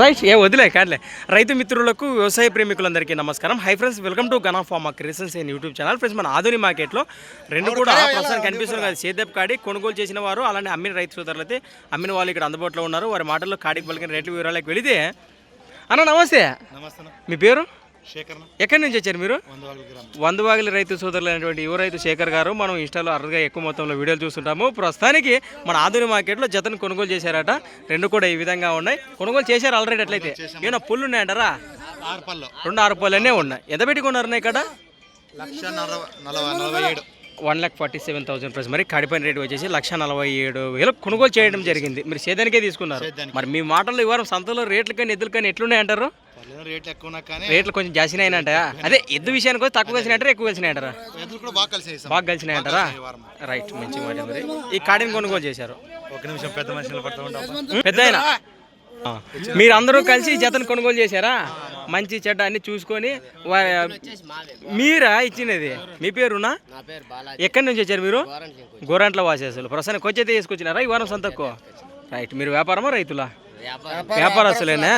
Right వదిలే కాదులే. రైతు మిత్రులకు వ్యవసాయ ప్రేమికులందరికీ నమస్కారం. Hi friends, welcome to Gana pharma creations and YouTube channel. Friends, మన ఆధునిక మార్కెట్లో రెండు కూడా ప్రస్తుతానికి కనిపిస్తుంది కదా, సేద్యపు కాడి కొనుగోలు చేసిన వారు అలానే అమ్మిన రైతు సోదరులు అయితే అమ్మిన వాళ్ళు ఇక్కడ అందుబాటులో ఉన్నారు. వారి మాటల్లో కాడికి పలికిన రేట్లు వివరాలకు వెళితే, అన్న నమస్తే. మీ పేరు? ఎక్కడి నుంచి వచ్చారు మీరు? వందవాగిలి రైతు సోదరులు అయినటువంటి యువ రైతు శేఖర్ గారు. మనం ఇన్స్టాలో అరుదుగా ఎక్కువ మొత్తంలో వీడియోలు చూస్తుంటాము. ప్రస్తుతానికి మన ఆధునిక మార్కెట్లో జతను కొనుగోలు చేశారట. రెండు కూడా ఈ విధంగా ఉన్నాయి. కొనుగోలు చేశారు ఆల్రెడీ. అట్లయితే ఏమన్నా పుల్లు ఉన్నాయంటారా? 2 6 పళ్ళనే ఉన్నాయి. ఎంత పెట్టుకున్నారు ఇక్కడ? 1,47,000 ప్రైస్. మరి కాడిపైన రేటు వచ్చేసి 1,47,000 కొనుగోలు చేయడం జరిగింది. మీరు సేదానికే తీసుకున్నారు. మరి మీ మాటల్లో ఈ వారం సంతలో రేట్లు కానీ ఎద్దులు కానీ ఎట్లున్నాయంటారు? రేట్లు కొంచెం జాస్తినే అయినంటాయా? అదే ఎద్దు విషయానికి తక్కువ కలిసినాయంటారా, ఎక్కువ కలిసినాయంటారా? బాగా కలిసినాయంటారా? రైట్, మంచి మాట. మరి ఈ కాడిని కొనుగోలు చేశారు. పెద్ద అయినా మీరందరూ కలిసి జతను కొనుగోలు చేశారా? మంచి చెడ్డ అన్ని చూసుకొని మీరా ఇచ్చినది? మీ పేరునా? ఎక్కడి నుంచి వచ్చారు మీరు? గోరంట్ల వాసేసులు. ప్రస్తుతానికి వచ్చి అయితే తీసుకొచ్చినారా ఈ వారం సంతకు? రైట్. మీరు వ్యాపారమా రైతులా? వ్యాపారస్తులేనా?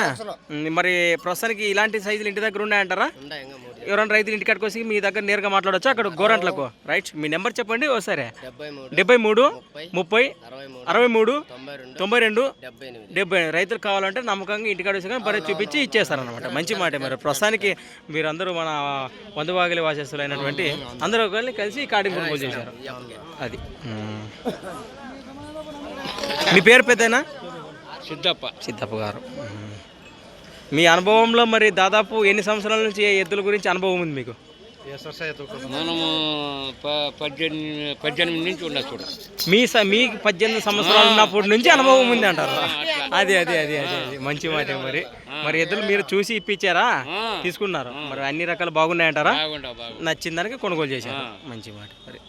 మరి ప్రస్తుతానికి ఇలాంటి సైజులు ఇంటి దగ్గర ఉన్నాయంటారా? ఎవరైనా రైతులు ఇంటికాడికి వచ్చి మీ దగ్గర నేరుగా మాట్లాడవచ్చు అక్కడ గోరంట్లకు. రైట్. మీ నెంబర్ చెప్పండి ఒకసారి. 73 30 63 92 78. రైతులు కావాలంటే నమ్మకంగా ఇంటికాడ వచ్చి బరి చూపించి ఇచ్చేస్తారనమాట. మంచి మాట. మరి ప్రస్తుతానికి మీరందరూ మన వందవాగిలి వాసస్తులు అయినటువంటి అందరూ కలిసి కాడిని కొనుగోలు చేశారు. అది మీ పేరు పెద్దనా? సిద్ధప్ప గారు. మీ అనుభవంలో మరి దాదాపు ఎన్ని సంవత్సరాల నుంచి ఎద్దుల గురించి అనుభవం ఉంది మీకు? మనము 18 నుంచి ఉండొచ్చు. మీకు 18 సంవత్సరాలు ఉన్నప్పటి నుంచి అనుభవం ఉంది అంటారు. అది మంచి మాట. మరి ఎద్దులు మీరు చూసి ఇప్పించారా? తీసుకున్నారు. మరి అన్ని రకాలు బాగున్నాయంటారా? నచ్చిన దానికి కొనుగోలు చేశారు. మంచి మాట. మరి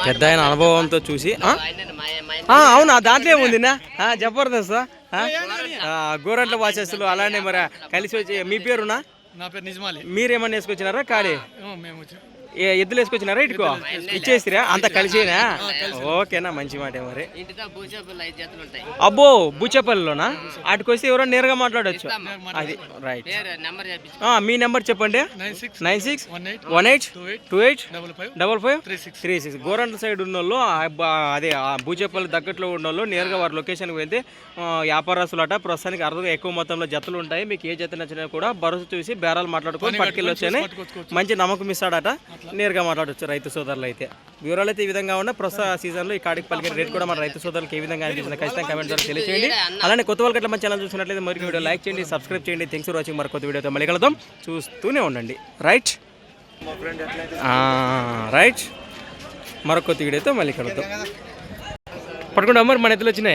పెద్ద ఆయన అనుభవంతో చూసి అవునా, దాంట్లో ఏముందినా జబర్దస్త్. గోరంట్ల వాసస్తులు అలానే మరి కలిసి వచ్చి. మీ పేరునా? నా పేరు నిజమాలి. మీరేమన్నా వేసుకొచ్చినారా? కాడి ఎద్దులు వేసుకొచ్చినారా? ఇటుకో ఇచ్చేసిరా అంత కలిసేనా? ఓకేనా, మంచి మాట. మరి అబ్బో బుచ్చపల్లిలోనా? అటుకొస్తే ఎవరో నేరుగా మాట్లాడచ్చు. అది రైట్. మీ నెంబర్ చెప్పండి. 9618285536. గోరంట్ల సైడ్ ఉన్న వాళ్ళు, అదే బూచేపల్లి దగ్గరలో ఉన్న వాళ్ళు నేరుగా వారి లొకేషన్కి వెళ్తే వ్యాపారస్తులు అట. ప్రస్తుతానికి అరుదుగా ఎక్కువ మొత్తంలో జతలు ఉంటాయి. మీకు ఏ జత నచ్చినా కూడా భరోసా చూసి బేరాలు మాట్లాడుకొని పట్టుకెళ్ళి వచ్చానే మంచి నమ్మకం ఇస్తాడట. నేరుగా మాట్లాడవచ్చు రైతు సోదరులు అయితే. వివరాలు అయితే ఈ విధంగా ఉన్న ప్రస్తుత సీజన్లో ఈ కాడికి పలికిన రేట్ కూడా మన రైతు సోదరులకు ఏ విధంగా అనిపిస్తుంది ఖచ్చితంగా కామెంట్ ద్వారా తెలియజేయండి. అలానే కొత్త వాళ్ళకి మన ఛానల్ చూసినట్లయితే మరికి వీడియో లైక్ చేయండి, సబ్స్క్రైబ్ చేయండి. Thanks for watching. మరి కొత్త వీడియోతో మళ్ళీ కలుద్దాం. చూస్తూనే ఉండండి. రైట్. మరొక కొత్త వీడియోతో మళ్ళీ కలుద్దాం. పట్టుకుంటాం. మరి మన ఎత్తులు వచ్చినాయి.